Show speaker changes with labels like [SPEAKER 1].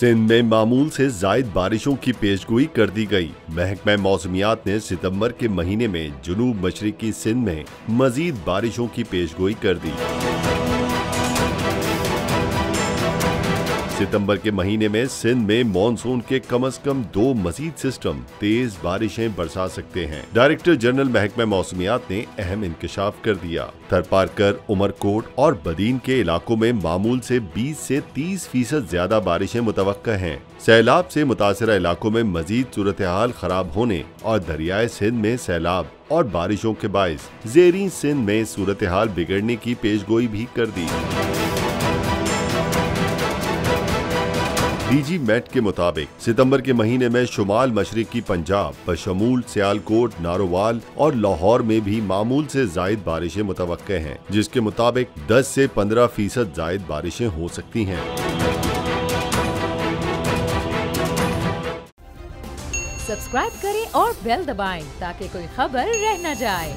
[SPEAKER 1] सिंध में मामूल से जायद बारिशों की पेशगोई कर दी गई। महकमा मौसमियात ने सितंबर के महीने में जुनूब मशरिकी सिंध में मजीद बारिशों की पेशगोई कर दी। सितंबर के महीने में सिंध में मॉनसून के कम से कम 2 मजीद सिस्टम तेज बारिशें बरसा सकते हैं। डायरेक्टर जनरल महकमा मौसमियात ने अहम इंकशाफ कर दिया। थरपारकर, उमरकोट और बदीन के इलाकों में मामूल से 20 से 30% ज्यादा बारिशें मुतवक्का हैं। सैलाब से मुतासरा इलाकों में मजीद सूरत हाल खराब होने और दरियाए सिंध में सैलाब और बारिशों के बाइस ज़ेरीं सिंध में सूरत हाल बिगड़ने की पेशगोई भी कर दी। डीजी मेट के मुताबिक सितंबर के महीने में शुमाल मशरिकी पंजाब बशमूल सियालकोट, नारोवाल और लाहौर में भी मामूल से जायद बारिशें मुतवक्के हैं, जिसके मुताबिक 10 से 15% जायद बारिशें हो सकती हैं।
[SPEAKER 2] सब्सक्राइब करें और बेल दबाएं ताकि कोई खबर रह न जाए।